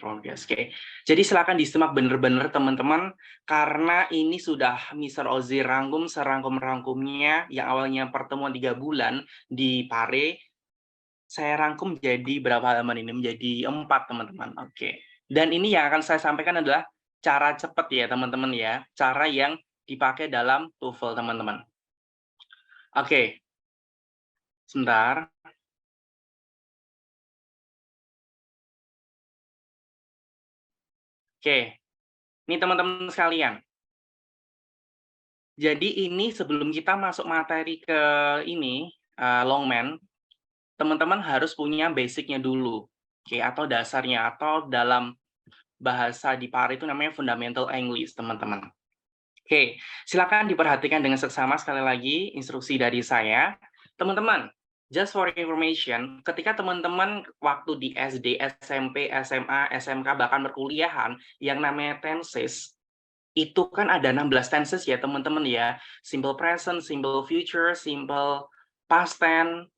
progress. Oke. Jadi silakan disimak benar-benar teman-teman, karena ini sudah Mr. Ozi rangkum serangkum-rangkumnya yang awalnya pertemuan 3 bulan di Pare. Saya rangkum jadi berapa halaman ini? Menjadi 4, teman-teman. Oke. Dan ini yang akan saya sampaikan adalah cara cepat ya, teman-teman ya. Cara yang dipakai dalam TOEFL, teman-teman. Oke. Sebentar. Oke. Ini teman-teman sekalian. Jadi ini sebelum kita masuk materi ke ini, Longman, teman-teman harus punya basic-nya dulu. Oke, atau dasarnya, atau dalam bahasa di Pare itu namanya Fundamental English, teman-teman. Oke, silakan diperhatikan dengan seksama sekali lagi instruksi dari saya. Teman-teman, just for information, ketika teman-teman waktu di SD, SMP, SMA, SMK, bahkan perkuliahan, yang namanya tenses, itu kan ada 16 tenses ya, teman-teman ya. Simple present, simple future, simple past tense,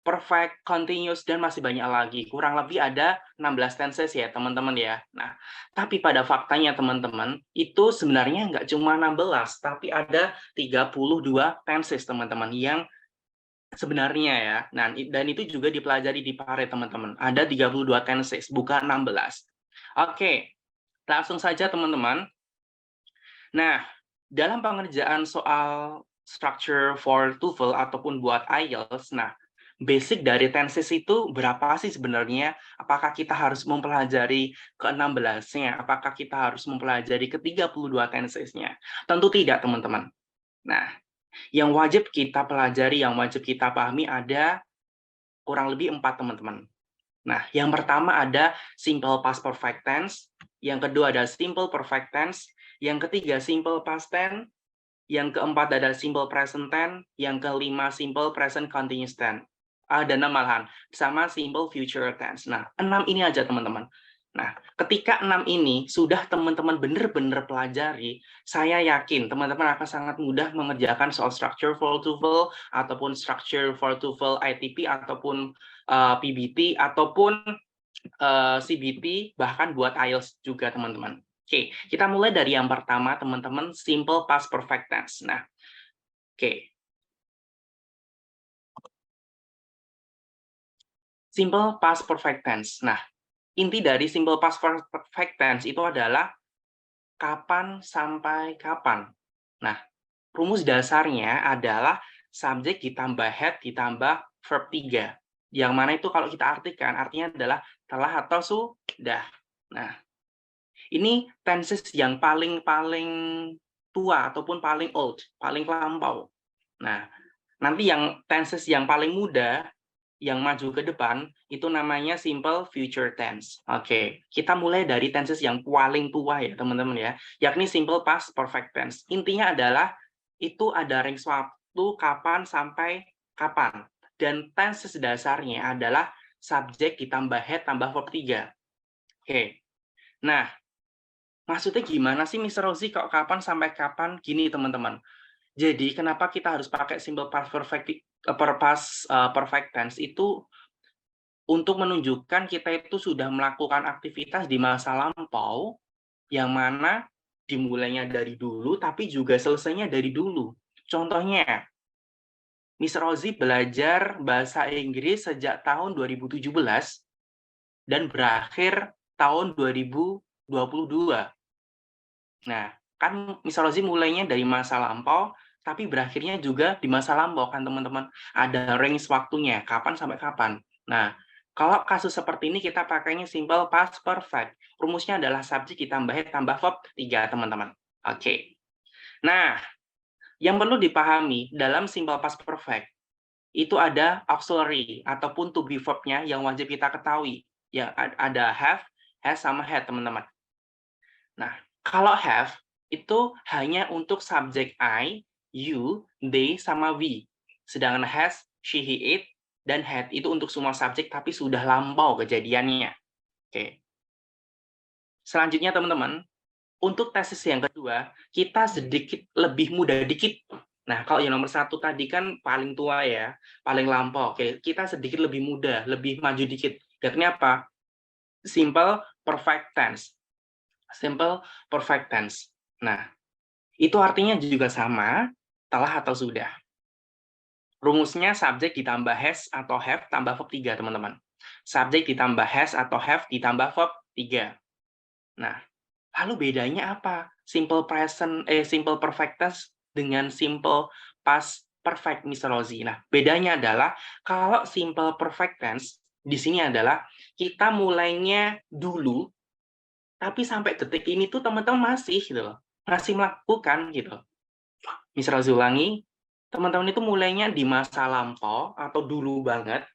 perfect, continuous, dan masih banyak lagi. Kurang lebih ada 16 tenses ya, teman-teman ya. Nah, tapi pada faktanya, teman-teman, itu sebenarnya nggak cuma 16, tapi ada 32 tenses, teman-teman, yang sebenarnya ya. Nah, dan itu juga dipelajari di Pare, teman-teman. Ada 32 tenses, bukan 16. Oke, langsung saja, teman-teman. Nah, dalam pengerjaan soal structure for TOEFL ataupun buat IELTS, nah, basic dari tenses itu berapa sih sebenarnya? Apakah kita harus mempelajari ke-16-nya? Apakah kita harus mempelajari ke-32 tensesnya? Tentu tidak, teman-teman. Nah, yang wajib kita pelajari, yang wajib kita pahami ada kurang lebih 4, teman-teman. Nah, yang pertama ada simple past perfect tense, yang kedua ada simple perfect tense, yang ketiga simple past tense, yang keempat ada simple present tense, yang kelima simple present continuous tense. Ada 6 malahan, sama simple future tense. Nah, 6 ini aja, teman-teman. Nah, ketika 6 ini sudah teman-teman benar-benar pelajari, saya yakin teman-teman akan sangat mudah mengerjakan soal structure for TOEFL, ataupun structure for TOEFL ITP, ataupun PBT, ataupun CBT, bahkan buat IELTS juga, teman-teman. Oke, kita mulai dari yang pertama, teman-teman, simple past perfect tense. Nah, oke. Simple past perfect tense. Nah, inti dari simple past perfect tense itu adalah kapan sampai kapan. Nah, rumus dasarnya adalah subjek ditambah head ditambah verb 3. Yang mana itu kalau kita artikan, artinya adalah telah atau sudah. Nah, ini tenses yang paling tua ataupun paling old, paling lampau. Nah, nanti yang tenses yang paling muda, yang maju ke depan, itu namanya simple future tense. Oke, kita mulai dari tenses yang paling tua ya, teman-teman ya, yakni simple past perfect tense. Intinya adalah itu ada range waktu kapan sampai kapan. Dan tenses dasarnya adalah subjek ditambah head tambah verb 3. Oke. Nah, maksudnya gimana sih Mr. Rozi kok kapan sampai kapan? Gini, teman-teman. Jadi kenapa kita harus pakai simple past perfect tense itu untuk menunjukkan kita itu sudah melakukan aktivitas di masa lampau yang mana dimulainya dari dulu tapi juga selesainya dari dulu. Contohnya, Mr. Rozi belajar bahasa Inggris sejak tahun 2017 dan berakhir tahun 2022. Nah, kan Mr. Rozi mulainya dari masa lampau, tapi berakhirnya juga di masa lampau kan teman-teman. Ada range waktunya, kapan sampai kapan. Nah, kalau kasus seperti ini kita pakainya simple past perfect. Rumusnya adalah subjek ditambah head tambah verb 3, teman-teman. Oke. Nah, yang perlu dipahami dalam simple past perfect, itu ada auxiliary ataupun to be verb-nya yang wajib kita ketahui. Ya, ada have, has, sama had, teman-teman. Nah, kalau have, itu hanya untuk subjek I, you, they, sama we. Sedangkan has, she, he, it, dan had itu untuk semua subjek tapi sudah lampau kejadiannya. Oke. Selanjutnya teman-teman, untuk tesis yang kedua, kita sedikit lebih mudah dikit. Nah, kalau yang nomor 1 tadi kan paling tua ya, paling lampau. Oke, kita sedikit lebih mudah, lebih maju dikit. Yakni apa? simple perfect tense. Simple perfect tense. Nah, itu artinya juga sama, telah atau sudah. Rumusnya subjek ditambah has atau have tambah verb 3, teman-teman. Subjek ditambah has atau have ditambah verb 3. Nah, lalu bedanya apa? Simple perfect tense dengan simple past perfect, Mr. Rozi. Nah, bedanya adalah kalau simple perfect tense di sini adalah kita mulainya dulu, tapi sampai detik ini tuh teman-teman masih gitu loh, masih melakukan gitu. Mr. Rozi ulangi, teman-teman itu mulainya di masa lampau atau dulu banget,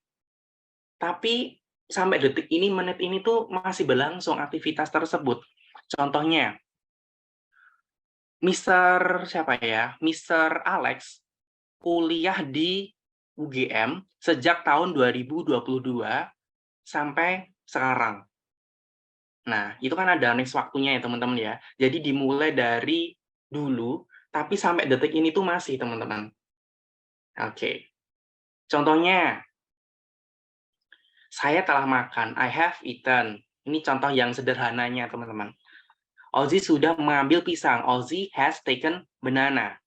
tapi sampai detik ini, menit ini tuh masih berlangsung aktivitas tersebut. Contohnya, siapa ya? Mr. Alex kuliah di UGM sejak tahun 2022 sampai sekarang. Nah, itu kan ada next waktunya ya, teman-teman ya. Jadi dimulai dari dulu, tapi sampai detik ini tuh masih, teman-teman. Oke. Contohnya, saya telah makan, I have eaten. Ini contoh yang sederhananya, teman-teman. Ozzy sudah mengambil pisang, Ozzy has taken banana.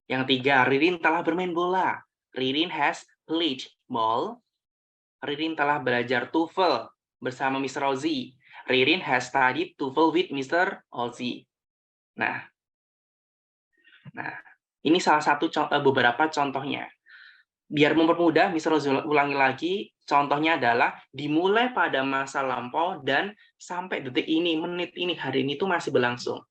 Yang 3, Ririn telah bermain bola. Ririn has played ball. Ririn telah belajar TOEFL bersama Mr. Ozzy. Ririn has studied TOEFL with Mr. Ozzy. Nah, ini salah satu beberapa contohnya. Biar mempermudah, Mr. Ozzy ulangi lagi. Contohnya adalah dimulai pada masa lampau dan sampai detik ini, menit ini, hari ini itu masih berlangsung.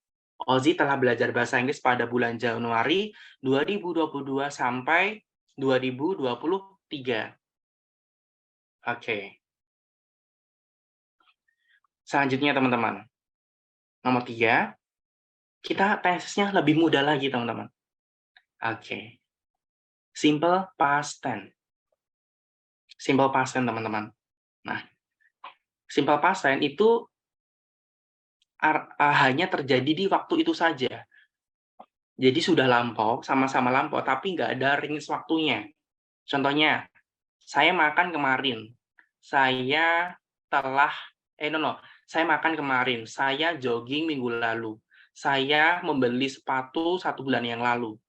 Ozzy telah belajar bahasa Inggris pada bulan Januari 2022 sampai 2023. Oke. Selanjutnya, teman-teman. Nomor 3, kita tensesnya lebih mudah lagi, teman-teman. Oke. Simple past tense. Simple past tense, teman-teman. Nah, simple past tense itu hanya terjadi di waktu itu saja. Jadi sudah lampau, sama-sama lampau, tapi nggak ada ringis waktunya. Contohnya, saya makan kemarin. Saya telah, saya makan kemarin. Saya jogging minggu lalu. Saya membeli sepatu 1 bulan yang lalu.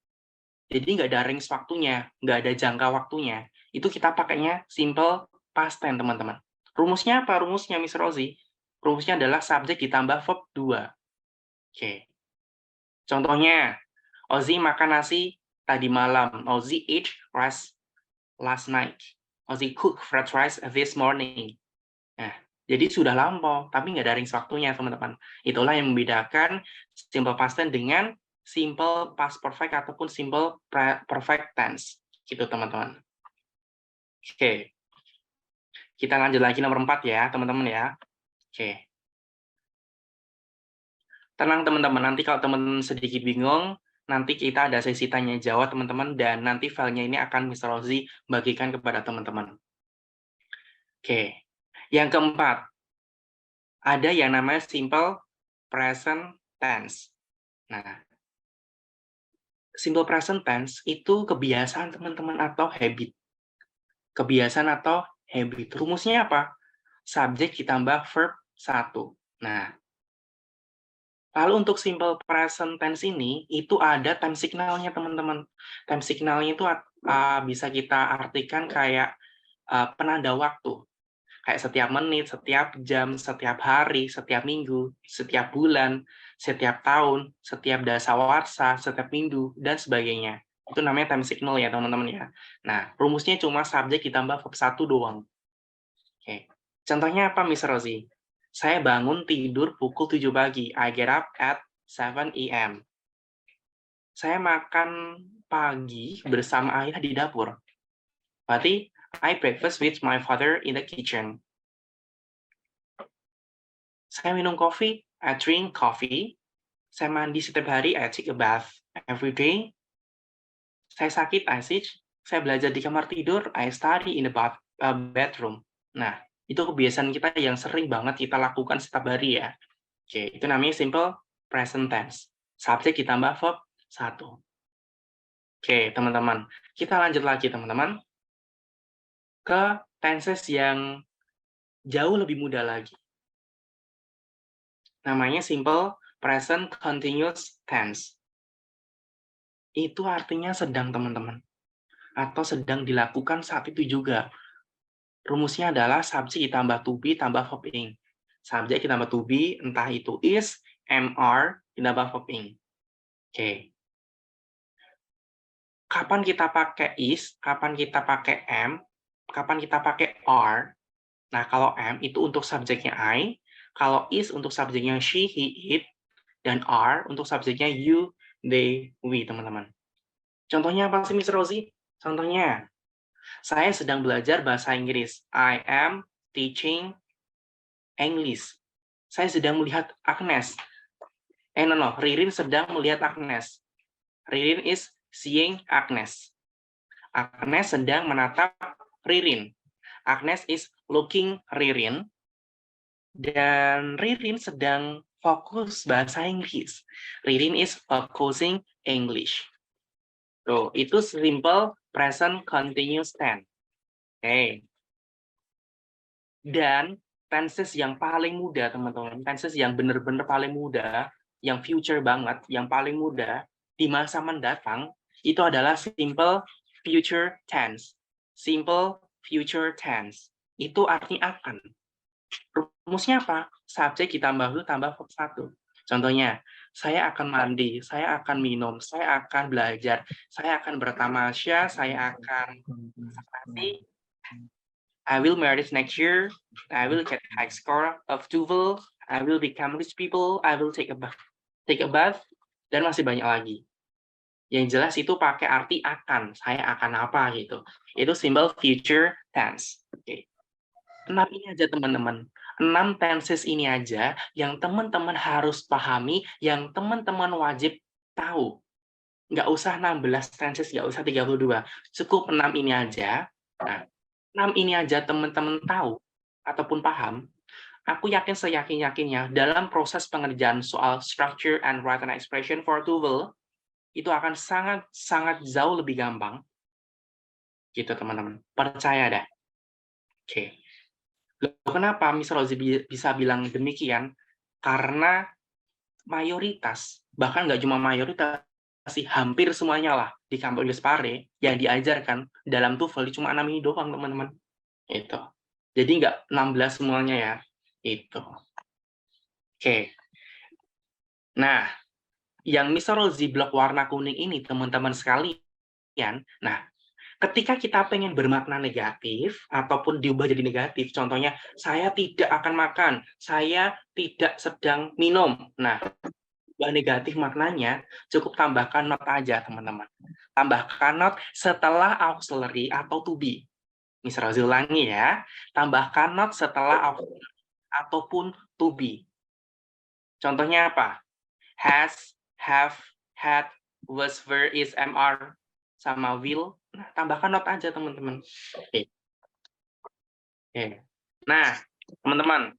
Jadi nggak ada range waktunya, nggak ada jangka waktunya. Itu kita pakainya simple past tense, teman-teman. Rumusnya apa? Rumusnya, Miss Rosie? Rumusnya adalah subjek ditambah verb 2. Oke. Contohnya, Ozzy makan nasi tadi malam. Ozzy ate rice last night. Ozzy cooked fried rice this morning. Nah, jadi sudah lampau, tapi nggak ada range waktunya, teman-teman. Itulah yang membedakan simple past tense dengan simple past perfect ataupun simple perfect tense. Gitu, teman-teman. Oke. Kita lanjut lagi nomor 4 ya, teman-teman ya. Oke. Tenang, teman-teman. Nanti kalau teman-teman sedikit bingung, nanti kita ada sesi tanya jawab, teman-teman, dan nanti filenya ini akan Mr. Rozi bagikan kepada teman-teman. Oke. Yang keempat, ada yang namanya simple present tense. Nah, simple present tense itu kebiasaan, teman-teman, atau habit. Kebiasaan atau habit. Rumusnya apa? Subjek ditambah verb 1. Nah, lalu untuk simple present tense ini, itu ada time signalnya, teman-teman. Time signalnya itu bisa kita artikan kayak penanda waktu. Kayak setiap menit, setiap jam, setiap hari, setiap minggu, setiap bulan, setiap tahun, setiap dasawarsa, setiap minggu, dan sebagainya. Itu namanya time signal ya, teman-teman ya. Nah, rumusnya cuma subjek ditambah verb 1 doang. Oke. Contohnya apa, Miss Rosie? Saya bangun tidur pukul 7 pagi. I get up at 7 a.m. Saya makan pagi bersama ayah di dapur. Berarti, I breakfast with my father in the kitchen. Saya minum kopi, I drink coffee. Saya mandi setiap hari, I take a bath every day. Saya sakit, I sick. Saya belajar di kamar tidur, I study in the bedroom. Nah, itu kebiasaan kita yang sering banget kita lakukan setiap hari ya. Oke, itu namanya simple present tense. Subjek ditambah verb 1. Oke, teman-teman. Kita lanjut lagi, teman-teman, ke tenses yang jauh lebih mudah lagi. Namanya simple present continuous tense. Itu artinya sedang, teman-teman. Atau sedang dilakukan saat itu juga. Rumusnya adalah subjek ditambah to be tambah verb ing. Subjek ditambah to be, entah itu is, am, are, ditambah verb ing. Oke. Kapan kita pakai is, kapan kita pakai am, kapan kita pakai are. Nah, kalau am itu untuk subjeknya I, kalau is untuk subjeknya she, he, it, dan are untuk subjeknya you, they, we, teman-teman. Contohnya apa sih, Miss Rosie? Contohnya, saya sedang belajar bahasa Inggris. I am teaching English. Saya sedang melihat Agnes. No, Ririn sedang melihat Agnes. Ririn is seeing Agnes. Agnes sedang menatap Ririn. Agnes is looking Ririn. Dan Ririn sedang fokus bahasa Inggris. Ririn is focusing English. Tuh, itu simple present continuous tense. Oke. Dan tenses yang paling mudah, teman-teman, tenses yang benar-benar paling mudah, yang future banget, yang paling mudah di masa mendatang, itu adalah simple future tense. Simple future tense. Itu artinya akan. Rumusnya apa? Subjek ditambah huruf tambah verb 1. Contohnya, saya akan mandi, saya akan minum, saya akan belajar, saya akan bertamasya, saya akan berprestasi, I will marry next year, I will get high score of TOEFL, I will become rich people, I will take a bath, dan masih banyak lagi. Yang jelas itu pakai arti akan, saya akan apa gitu. Itu simple future tense. Oke. 6 ini aja, teman-teman. 6 tenses ini aja yang teman-teman harus pahami, yang teman-teman wajib tahu. Nggak usah 16 tenses, nggak usah 32. Cukup 6 ini aja. Nah, 6 ini aja teman-teman tahu ataupun paham, aku yakin seyakin-yakinnya dalam proses pengerjaan soal structure and written expression for TOEFL, itu akan sangat jauh lebih gampang. Gitu, teman-teman. Percaya dah. Oke. Loh, kenapa Miss Rosie bisa bilang demikian? Karena mayoritas, bahkan nggak cuma mayoritas, sih hampir semuanya lah di kampus Unpare yang diajarkan dalam TOEFL cuma 6 ini doang, teman-teman. Itu. Jadi nggak 16 semuanya ya. Itu. Oke. Nah, yang Miss Rosie blok warna kuning ini, teman-teman sekalian, nah, ketika kita pengen bermakna negatif ataupun diubah jadi negatif, contohnya saya tidak akan makan, saya tidak sedang minum. Nah, ubah negatif maknanya cukup tambahkan not aja, teman-teman. Tambahkan not setelah auxiliary atau to be. Miss Rosie ulangi ya. Tambahkan not setelah auxiliary ataupun to be. Contohnya apa? Has, have, had, was, were, is, am, are, sama will. Nah, tambahkan not aja, teman-teman. Oke. Nah, teman-teman,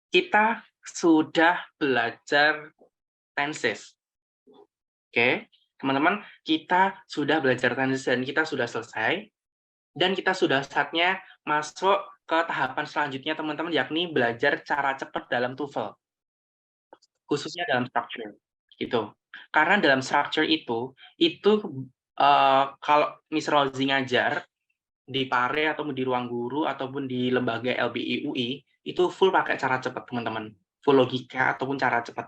kita sudah belajar tenses. Oke, teman-teman, kita sudah belajar tenses dan kita sudah selesai. Dan kita sudah saatnya masuk ke tahapan selanjutnya, teman-teman, yakni belajar cara cepat dalam TOEFL. Khususnya dalam structure. Gitu. Karena dalam structure itu kalau Miss Rosie ngajar di Pare ataupun di ruang guru ataupun di lembaga LBI UI itu full pakai cara cepat, teman-teman. Full logika ataupun cara cepat.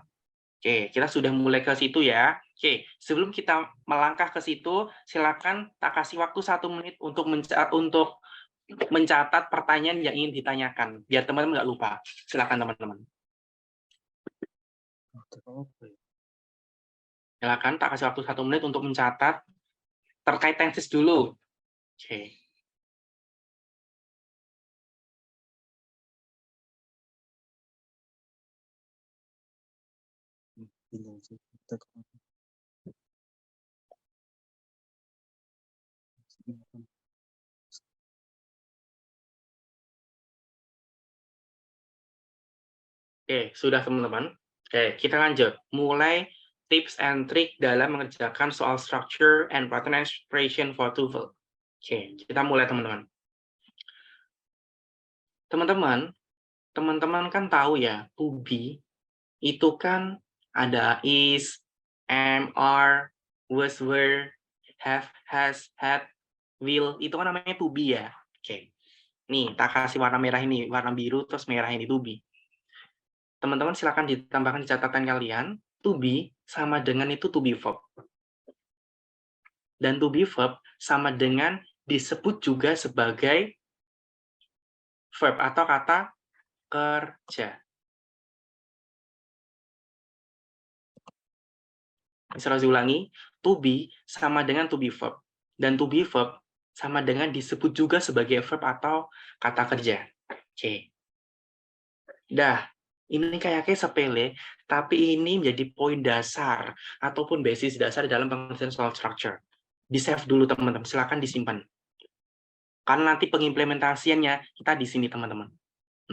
Oke, kita sudah mulai ke situ ya. Oke, sebelum kita melangkah ke situ, silakan tak kasih waktu 1 menit untuk mencatat pertanyaan yang ingin ditanyakan, biar teman-teman nggak lupa. Silakan, teman-teman. Silakan tak kasih waktu 1 menit untuk mencatat terkait tenses dulu. Oke. Oke, sudah, teman-teman. Oke, kita lanjut. Mulai tips and trick dalam mengerjakan soal structure and pattern expression for TOEFL. Oke, kita mulai, teman-teman. Teman-teman, teman-teman kan tahu ya, to be itu kan ada is, am, are, was, were, have, has, had, will, itu kan namanya to be ya. Oke. Nih, tak kasih warna merah ini, warna biru terus merah ini to be. Teman-teman silakan ditambahkan di catatan kalian, to be sama dengan itu to be verb. Dan to be verb sama dengan disebut juga sebagai verb atau kata kerja. Bisa ulangi, to be sama dengan to be verb. Dan to be verb sama dengan disebut juga sebagai verb atau kata kerja. Oke. Dah, ini kayaknya sepele, tapi ini menjadi poin dasar ataupun basis dasar dalam pengertian soal structure. Di-save dulu teman-teman, silakan disimpan. Karena nanti pengimplementasiannya kita di sini teman-teman.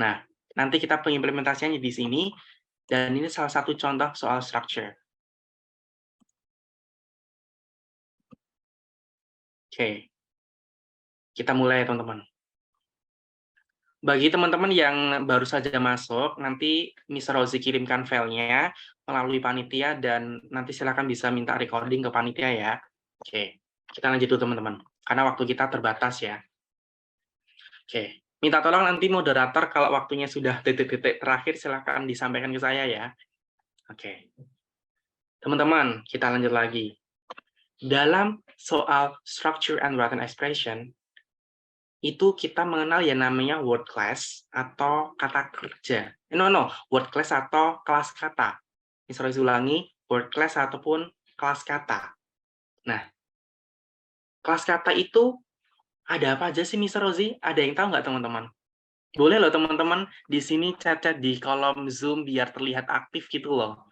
Nah, nanti kita pengimplementasiannya di sini, dan ini salah satu contoh soal structure. Oke, kita mulai teman-teman. Bagi teman-teman yang baru saja masuk, nanti Mr. Rozi kirimkan filenya melalui panitia dan nanti silakan bisa minta recording ke panitia ya. Oke, kita lanjut dulu teman-teman, karena waktu kita terbatas ya. Oke, minta tolong nanti moderator kalau waktunya sudah detik-detik terakhir silakan disampaikan ke saya ya. Oke, teman-teman kita lanjut lagi. Dalam soal structure and written expression, itu kita mengenal yang namanya word class atau kata kerja. Word class atau kelas kata. Misalnya ulangi, word class ataupun kelas kata. Nah, kelas kata itu ada apa aja sih, Mr. Rozi? Ada yang tahu nggak, teman-teman? Boleh loh, teman-teman, di sini chat-chat di kolom Zoom biar terlihat aktif gitu loh.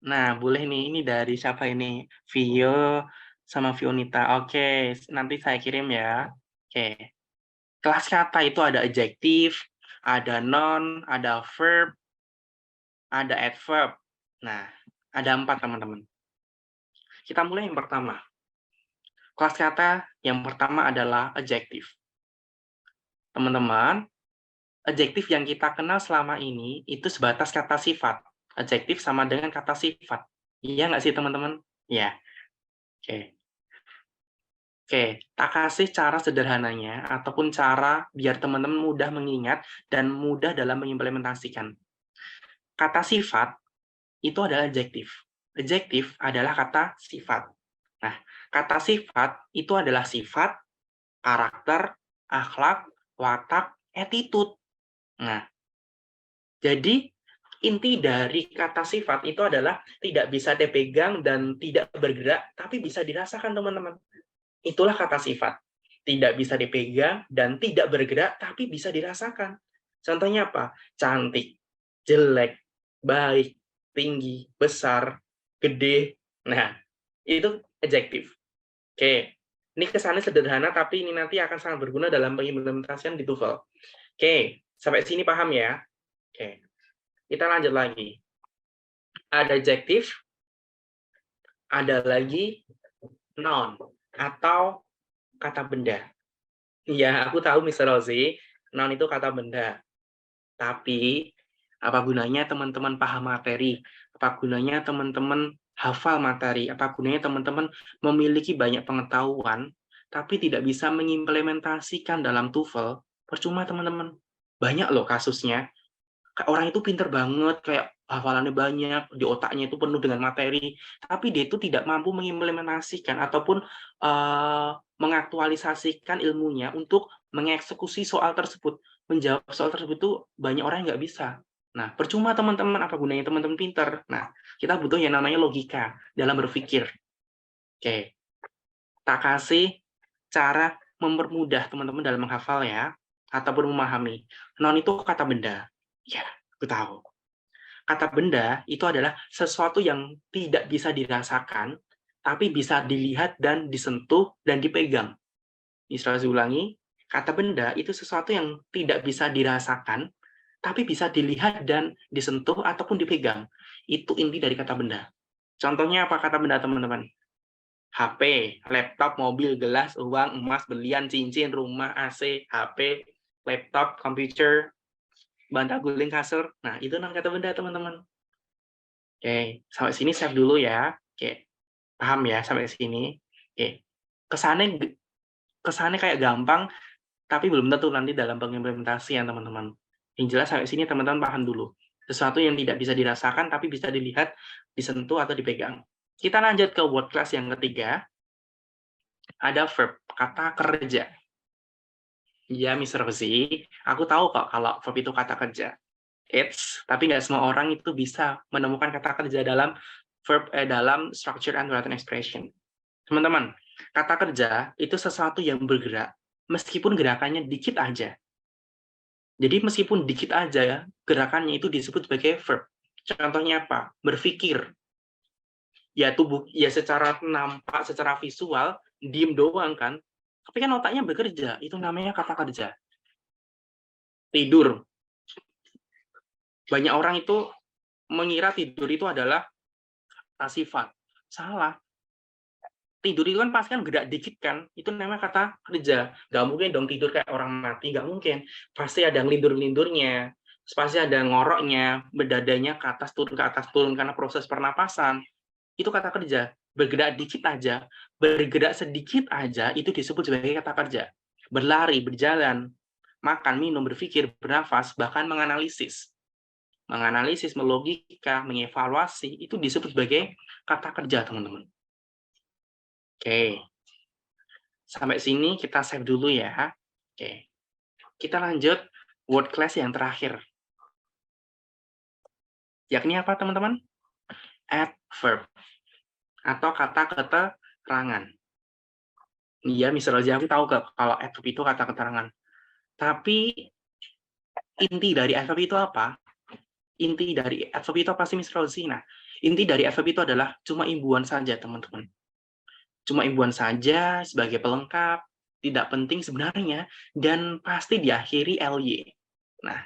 Nah, boleh nih, ini dari siapa ini? Vio sama Vionita. Oke, nanti saya kirim ya. Oke. Kelas kata itu ada adjektif, ada noun, ada verb, ada adverb. Nah, ada 4 teman-teman. Kita mulai yang pertama. Kelas kata yang pertama adalah adjektif. Teman-teman, adjektif yang kita kenal selama ini itu sebatas kata sifat. Adjektif sama dengan kata sifat. Iya nggak sih teman-teman? Ya. Oke. Oke, tak kasih cara sederhananya ataupun cara biar teman-teman mudah mengingat dan mudah dalam mengimplementasikan. Kata sifat itu adalah adjektif. Adjektif adalah kata sifat. Nah, kata sifat itu adalah sifat, karakter, akhlak, watak, attitude. Nah, jadi inti dari kata sifat itu adalah tidak bisa dipegang dan tidak bergerak, tapi bisa dirasakan teman-teman. Itulah kata sifat. Tidak bisa dipegang dan tidak bergerak, tapi bisa dirasakan. Contohnya apa? Cantik, jelek, baik, tinggi, besar, gede. Nah, itu adjektif. Oke, ini kesannya sederhana, tapi ini nanti akan sangat berguna dalam pengimplementasian di TOEFL. Oke, sampai sini paham ya? Oke, kita lanjut lagi. Ada adjektif, ada lagi noun atau kata benda. Iya, aku tahu Mr. Rozi, noun itu kata benda. Tapi, apa gunanya teman-teman paham materi? Apa gunanya teman-teman hafal materi? Apa gunanya teman-teman memiliki banyak pengetahuan, tapi tidak bisa mengimplementasikan dalam TOEFL? Percuma teman-teman. Banyak loh kasusnya. Orang itu pinter banget, kayak hafalannya banyak, di otaknya itu penuh dengan materi, tapi dia itu tidak mampu mengimplementasikan ataupun mengaktualisasikan ilmunya untuk mengeksekusi soal tersebut. Menjawab soal tersebut itu banyak orang yang nggak bisa. Nah, percuma teman-teman, apa gunanya teman-teman pinter? Nah, kita butuh yang namanya logika dalam berpikir. Oke, tak kasih cara mempermudah teman-teman dalam menghafal ya, ataupun memahami. Non itu kata benda. Ya, aku tahu. Kata benda itu adalah sesuatu yang tidak bisa dirasakan, tapi bisa dilihat dan disentuh dan dipegang. Bisa saya ulangi, kata benda itu sesuatu yang tidak bisa dirasakan, tapi bisa dilihat dan disentuh ataupun dipegang. Itu inti dari kata benda. Contohnya apa kata benda, teman-teman? HP, laptop, mobil, gelas, uang, emas, berlian, cincin, rumah, AC, HP. laptop, komputer, bantal guling kasur. Nah, itu 6 kata benda, teman-teman. Oke, sampai sini save dulu ya. Oke, paham ya sampai sini? Oke. Kesannya kesannya kayak gampang, tapi belum tentu nanti dalam pengimplementasian, teman-teman. Yang jelas sampai sini teman-teman paham dulu. Sesuatu yang tidak bisa dirasakan, tapi bisa dilihat, disentuh, atau dipegang. Kita lanjut ke word class yang ketiga. Ada verb, kata kerja. Iya, Mr. Rozi, aku tahu kok kalau verb itu kata kerja. Tapi nggak semua orang itu bisa menemukan kata kerja dalam dalam structure and written expression. Teman-teman, kata kerja itu sesuatu yang bergerak, meskipun gerakannya dikit aja. Jadi meskipun dikit aja ya, gerakannya itu disebut sebagai verb. Contohnya apa? Berpikir. Ya tubuh, ya secara nampak, secara visual, diem doang kan. Tapi kan otaknya bekerja, itu namanya kata kerja. Tidur. Banyak orang itu mengira tidur itu adalah sifat. Salah. Tidur itu kan pasti kan gerak dikit kan, itu namanya kata kerja. Nggak mungkin dong tidur kayak orang mati, nggak mungkin. Pasti ada ngelindur-ngelindurnya, pasti ada ngoroknya, berdadanya ke atas turun karena proses pernapasan. Itu kata kerja. Bergerak dikit aja, bergerak sedikit aja, itu disebut sebagai kata kerja. Berlari, berjalan, makan, minum, berpikir, bernafas, bahkan menganalisis. Menganalisis, melogika, mengevaluasi, itu disebut sebagai kata kerja, teman-teman. Oke, sampai sini kita save dulu ya. Oke, kita lanjut word class yang terakhir. Yakni apa, teman-teman? Adverb, atau kata keterangan. Iya, Mr. Rozi, aku tahu kalau adverb itu kata keterangan. Tapi inti dari adverb itu apa? Inti dari adverb itu apa sih, Mr. Rozi? Nah, inti dari adverb itu adalah cuma imbuhan saja, teman-teman. Cuma imbuhan saja sebagai pelengkap, tidak penting sebenarnya, dan pasti diakhiri ly. Nah,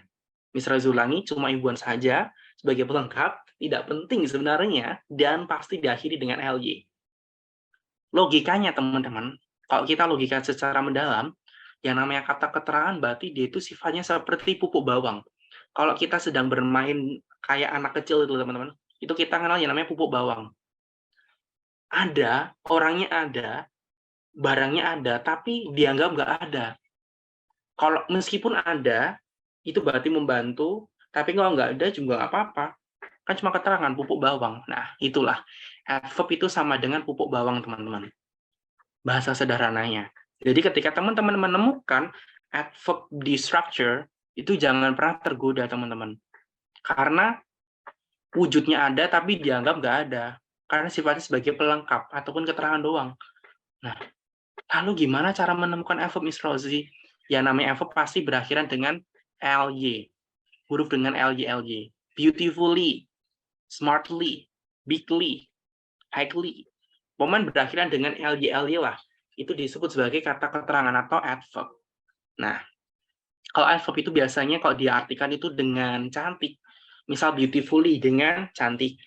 Mr. Rozi ulangi, cuma imbuhan saja sebagai pelengkap, tidak penting sebenarnya, dan pasti diakhiri dengan ly. Logikanya, teman-teman, kalau kita logika secara mendalam, yang namanya kata keterangan berarti dia itu sifatnya seperti pupuk bawang. Kalau kita sedang bermain kayak anak kecil itu, teman-teman, itu kita kenal yang namanya pupuk bawang. Ada, orangnya ada, barangnya ada, tapi dianggap nggak ada. Kalau meskipun ada, itu berarti membantu, tapi kalau nggak ada juga nggak apa-apa. Kan cuma keterangan pupuk bawang. Nah, itulah. Adverb itu sama dengan pupuk bawang, teman-teman. Bahasa sederhananya. Jadi ketika teman-teman menemukan adverb di structure, itu jangan pernah tergoda, teman-teman. Karena wujudnya ada, tapi dianggap nggak ada. Karena sifatnya sebagai pelengkap, ataupun keterangan doang. Nah, lalu gimana cara menemukan adverb, Miss Rosie? Yang namanya adverb pasti berakhiran dengan ly. Huruf dengan ly. Beautifully, smartly, bigly, highly. Pokoknya berakhiran dengan ly lah. Itu disebut sebagai kata keterangan atau adverb. Nah, kalau adverb itu biasanya kalau diartikan itu dengan cantik. Misal beautifully dengan cantik.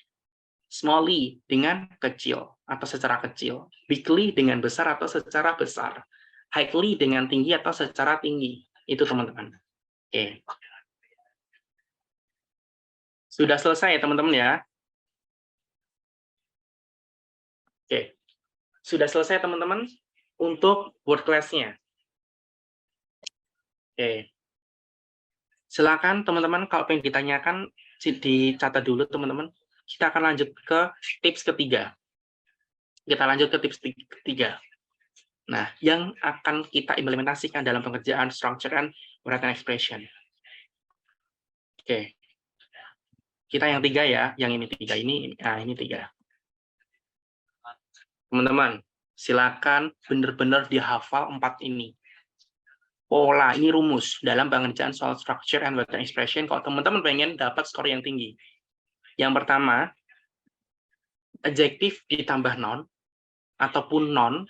Smally dengan kecil atau secara kecil. Bigly dengan besar atau secara besar. Highly dengan tinggi atau secara tinggi. Itu, teman-teman. Oke. Sudah selesai ya, teman-teman ya? Oke. Sudah selesai, teman-teman, untuk word class-nya. Oke. Silakan, teman-teman, kalau pengen ditanyakan, dicatat dulu, teman-teman. Kita akan lanjut ke tips ketiga. Kita lanjut ke tips ketiga. Nah, yang akan kita implementasikan dalam pengerjaan structure and written expression. Oke. Kita yang tiga ya, yang ini tiga, ini tiga. Teman-teman, silakan benar-benar dihafal 4 ini. Pola, ini rumus dalam pengerjaan soal structure and written expression kalau teman-teman pengen dapat skor yang tinggi. Yang pertama, adjektif ditambah noun, ataupun noun,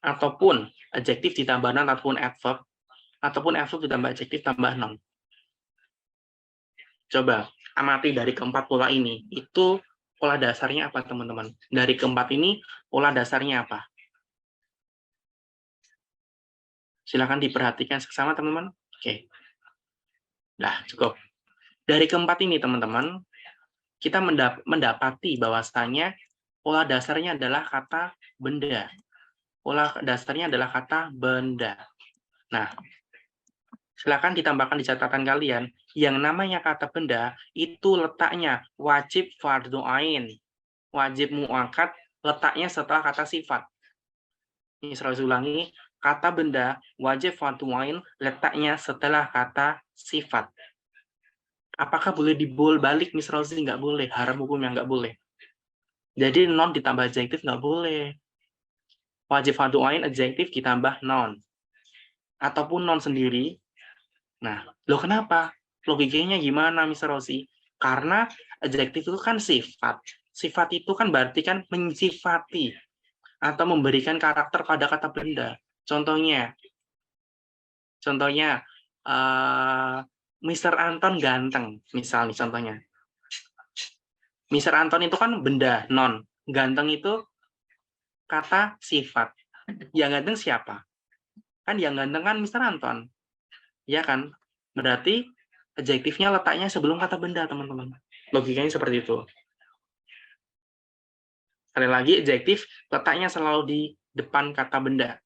ataupun adjektif ditambah noun ataupun adverb, ataupun adverb ditambah adjektif tambah noun. Coba amati dari keempat pola ini. Itu pola dasarnya apa, teman-teman? Dari keempat ini, pola dasarnya apa? Silakan diperhatikan sesama, teman-teman. Oke. Nah, cukup. Dari keempat ini, teman-teman, kita mendapati bahwasanya pola dasarnya adalah kata benda. Pola dasarnya adalah kata benda. Nah, silakan ditambahkan di catatan kalian, yang namanya kata benda itu letaknya wajib fardhu ain, wajib muakkad, letaknya setelah kata sifat. Ini saya ulangi, kata benda wajib fardhu ain, letaknya setelah kata sifat. Apakah boleh dibalik Miss Rosie? Nggak boleh, haram hukumnya nggak boleh. Jadi non ditambah adjektif nggak boleh. Wajib fardhu ain adjektif ditambah non. Ataupun non sendiri. Nah, loh kenapa? Logikanya gimana Miss Rosie? Karena adjektif itu kan sifat. Sifat itu kan berarti kan mensifati atau memberikan karakter pada kata benda. Contohnya, Mr. Anton ganteng, misalnya contohnya. Mr. Anton itu kan benda, non. Ganteng itu kata sifat. Yang ganteng siapa? Kan yang ganteng kan Mr. Anton. Ya kan? Berarti adjektifnya letaknya sebelum kata benda, teman-teman. Logikanya seperti itu. Sekali lagi, adjektif letaknya selalu di depan kata benda.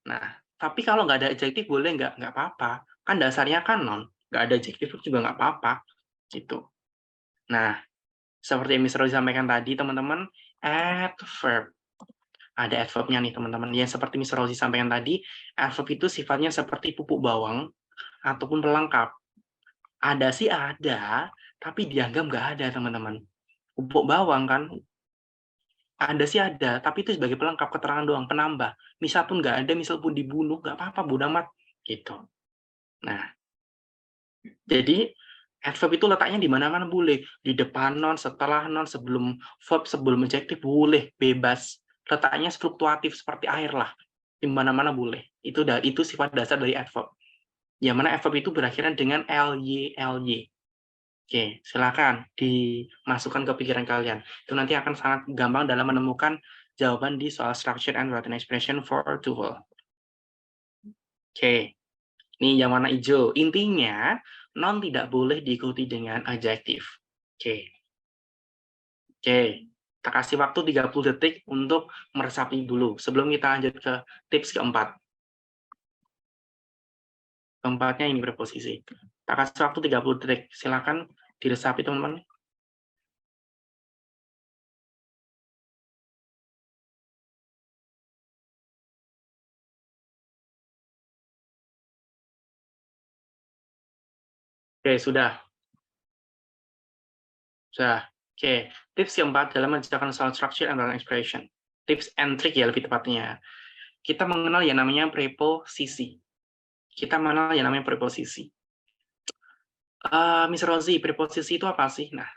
Nah, tapi kalau nggak ada adjektif boleh nggak apa-apa. Kan dasarnya kan non. Nggak ada adjektif juga nggak apa-apa. Gitu. Nah, seperti yang Miss Rosie sampaikan tadi, teman-teman, adverb. Ada adverb-nya nih, teman-teman. Yang seperti Miss Rosie sampaikan tadi, adverb itu sifatnya seperti pupuk bawang ataupun pelengkap. Ada sih ada, tapi dianggap nggak ada, teman-teman. Pupuk bawang kan, ada sih ada, tapi itu sebagai pelengkap, keterangan doang, penambah. Misal pun nggak ada, misal pun dibunuh, nggak apa-apa, bodo amat. Gitu. Nah, jadi adverb itu letaknya di mana-mana boleh. Di depan non, setelah non, sebelum verb, sebelum adjektif, boleh, bebas. Letaknya fluktuatif seperti air lah. Di mana-mana boleh. Itu sifat dasar dari adverb. Yang mana adverb itu berakhiran dengan ly. Oke, silakan dimasukkan ke pikiran kalian. Itu nanti akan sangat gampang dalam menemukan jawaban di soal structure and written expression for TOEFL. Oke, ini yang warna hijau. Intinya, non tidak boleh diikuti dengan adjektif. Oke. Oke, kita kasih waktu 30 detik untuk meresapi dulu sebelum kita lanjut ke tips keempat. Keempatnya ini preposisi. Kita kasih waktu 30 detik. Silakan diresapi, teman-teman. Oke, sudah. Oke. Tips keempat dalam mengerjakan soal structure and written expression. Tips and trick ya lebih tepatnya. Kita mengenal yang namanya preposisi. Miss Rosie, preposisi itu apa sih? Nah,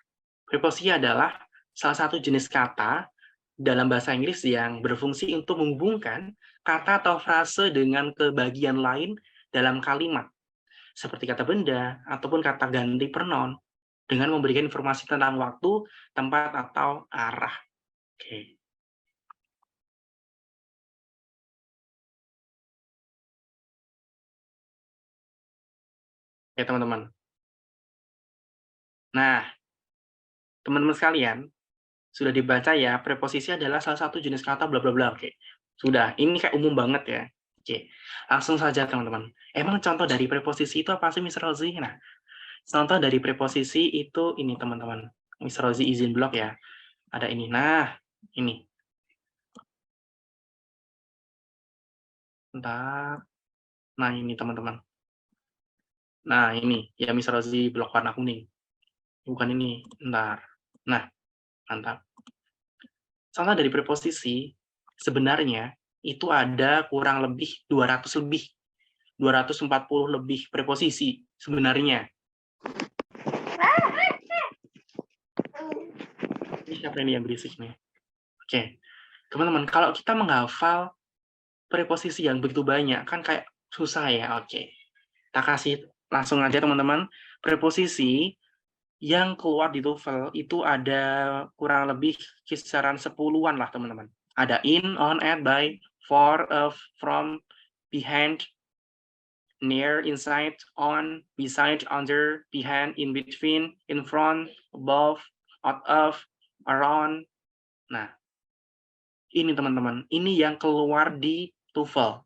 preposisi adalah salah satu jenis kata dalam bahasa Inggris yang berfungsi untuk menghubungkan kata atau frase dengan kebagian lain dalam kalimat, seperti kata benda ataupun kata ganti pronoun, dengan memberikan informasi tentang waktu, tempat, atau arah. Oke. Ya, teman-teman. Nah, teman-teman sekalian, sudah dibaca ya, preposisi adalah salah satu jenis kata bla bla bla. Oke. Sudah, ini kayak umum banget ya. Oke. Langsung saja, teman-teman. Emang contoh dari preposisi itu apa sih, Miss Rosie? Nah, contoh dari preposisi itu ini, teman-teman. Miss Rosie izin blok ya. Ada ini. Nah, ini. Bentar. Nah, ini, teman-teman. Nah, ini. Ya, Miss Rosie blok warna kuning. Bukan ini. Bentar. Nah, mantap. Contoh dari preposisi, sebenarnya itu ada kurang lebih 200 lebih. 240 lebih preposisi sebenarnya. Ini siapa ini yang berisik nih? Oke. Teman-teman, kalau kita menghafal preposisi yang begitu banyak, kan kayak susah ya. Oke. Kita kasih langsung aja, teman-teman. Preposisi yang keluar di TOEFL itu ada kurang lebih kisaran 10-an lah, teman-teman. Ada in, on, at, by, for, of, from, behind, near, inside, on, beside, under, behind, in between, in front, above, out of, around. Nah, ini teman-teman, ini yang keluar di TOEFL.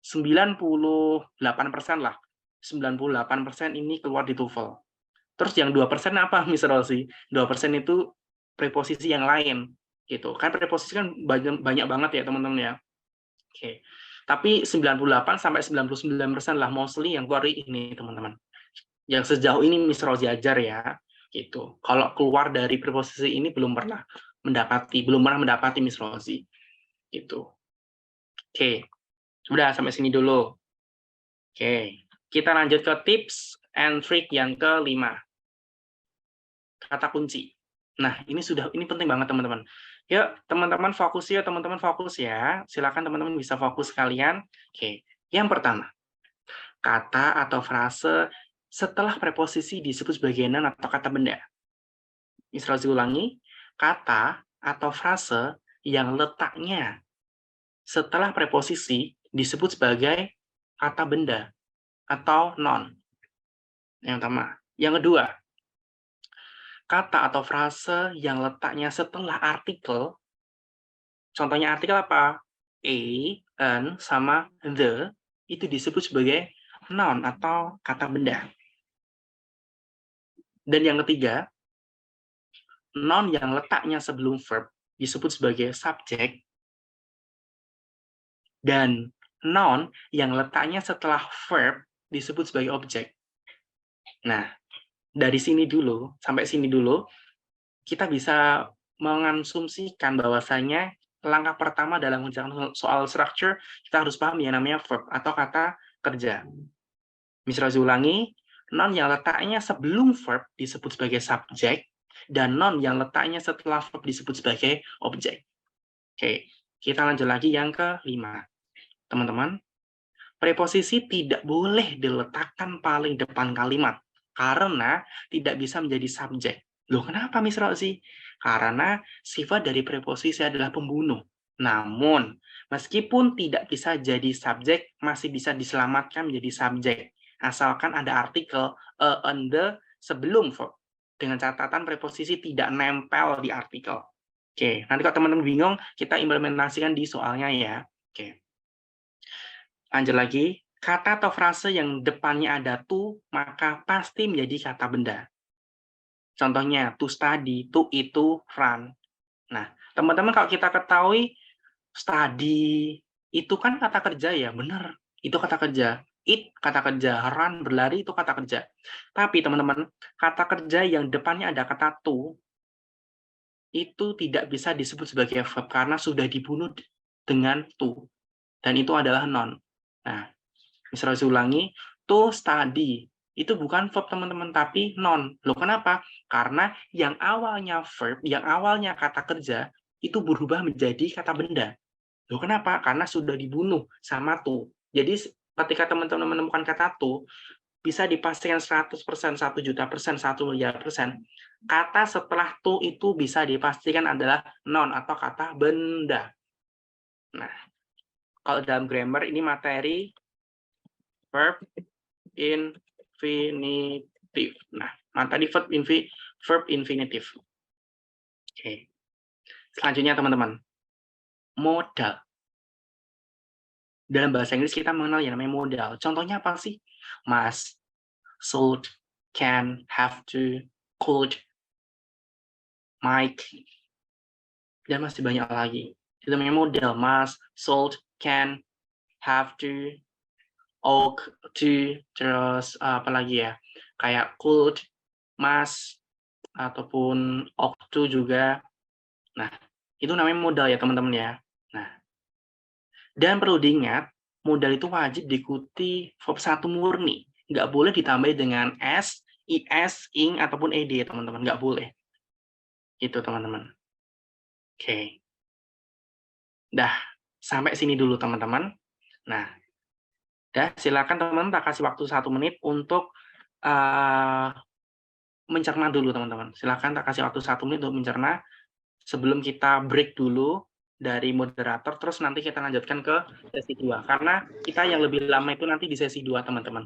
98% lah. 98% ini keluar di TOEFL. Terus yang 2% apa, Miss Rosi? 2% itu preposisi yang lain gitu. Kan preposisi kan banyak banget ya, teman-teman ya. Oke. Tapi 98 sampai 99% lah mostly yang keluar ini, teman-teman. Yang sejauh ini Miss Rosi ajar ya, gitu. Kalau keluar dari preposisi ini belum pernah mendapati Miss Rosi, gitu. Oke, sudah sampai sini dulu. Oke, kita lanjut ke tips and trick yang kelima. Kata kunci. Nah, ini penting banget teman-teman. Yuk, teman-teman fokus ya, teman-teman fokus ya. Silakan teman-teman bisa fokus kalian. Oke, yang pertama, kata atau frase setelah preposisi disebut sebagai noun atau kata benda. Miss Rozi ulangi, kata atau frase yang letaknya setelah preposisi disebut sebagai kata benda atau noun. Yang pertama. Yang kedua, kata atau frase yang letaknya setelah artikel, contohnya artikel apa? A, an, sama the, itu disebut sebagai noun atau kata benda. Dan yang ketiga, noun yang letaknya sebelum verb disebut sebagai subjek, dan noun yang letaknya setelah verb disebut sebagai objek. Nah, dari sini dulu, sampai sini dulu, kita bisa mengasumsikan bahwasanya langkah pertama dalam mengerjakan soal structure, kita harus paham yang namanya verb atau kata kerja. Miss Rozi ulangi, noun yang letaknya sebelum verb disebut sebagai subjek, dan noun yang letaknya setelah verb disebut sebagai objek. Oke, kita lanjut lagi yang kelima. Teman-teman, preposisi tidak boleh diletakkan paling depan kalimat, karena tidak bisa menjadi subjek. Loh, kenapa, Miss Rozi? Karena sifat dari preposisi adalah pembunuh. Namun, meskipun tidak bisa jadi subjek, masih bisa diselamatkan menjadi subjek. Asalkan ada artikel a, and the sebelum verb. Dengan catatan preposisi tidak nempel di artikel. Oke, nanti kalau teman-teman bingung, kita implementasikan di soalnya ya. Oke. Lanjut lagi, kata atau frase yang depannya ada to, maka pasti menjadi kata benda. Contohnya, to study, to eat, to run. Nah, teman-teman kalau kita ketahui, study, itu kan kata kerja ya, benar. Itu kata kerja. Eat, kata kerja. Run, berlari, itu kata kerja. Tapi teman-teman, kata kerja yang depannya ada kata to, itu tidak bisa disebut sebagai verb karena sudah dibunuh dengan to. Dan itu adalah noun. Nah, misalnya saya ulangi, to study. Itu bukan verb teman-teman, tapi noun. Loh kenapa? Karena yang awalnya verb, yang awalnya kata kerja, itu berubah menjadi kata benda. Loh kenapa? Karena sudah dibunuh sama to. Jadi ketika teman-teman menemukan kata to, bisa dipastikan 100%, 1.000.000%, 1 miliar%, kata setelah to itu bisa dipastikan adalah noun atau kata benda. Nah, kalau dalam grammar ini materi verb infinitive. Nah, tadi verb infinitive. Oke. Selanjutnya teman-teman, modal. Dalam bahasa Inggris kita mengenal yang namanya modal. Contohnya apa sih? Must, should, can, have to, could, might, dan masih banyak lagi. Itu namanya modal. Must, should, can, have to, ought to, terus apa lagi ya? Kayak could, must, ataupun ought to juga. Nah, itu namanya modal ya teman-teman ya. Nah, dan perlu diingat, modal itu wajib diikuti verb satu murni. Nggak boleh ditambah dengan s, is, ing, ataupun ed teman-teman. Nggak boleh. Itu teman-teman. Oke. Dah, sampai sini dulu teman-teman. Nah, dah silakan teman-teman tak kasih waktu 1 menit untuk mencerna dulu teman-teman. Silakan tak kasih waktu 1 menit untuk mencerna sebelum kita break dulu. dari moderator, terus nanti kita lanjutkan ke sesi 2. Karena kita yang lebih lama itu nanti di sesi 2, teman-teman.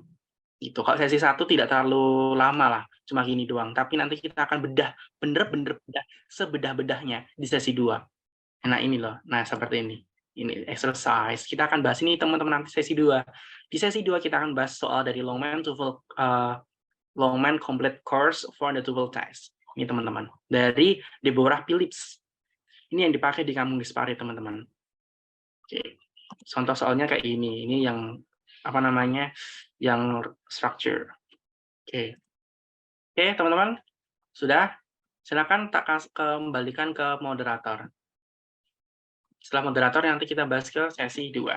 Gitu. Kalau sesi 1 tidak terlalu lama lah, cuma gini doang. Tapi nanti kita akan bedah, bener-bener bedah, sebedah-bedahnya di sesi 2. Nah ini loh, nah seperti ini. Ini exercise. Kita akan bahas ini teman-teman nanti sesi 2. Di sesi 2 kita akan bahas soal dari Longman Complete Course for the TOEFL Test. Ini teman-teman. Dari Deborah Phillips. Ini yang dipakai di Kamus Dispari, teman-teman. Oke. Contoh soalnya kayak ini. Ini yang apa namanya? Yang structure. Oke. Oke, teman-teman. Sudah? Silakan tak kembalikan ke moderator. Setelah moderator nanti kita bahas ke sesi 2.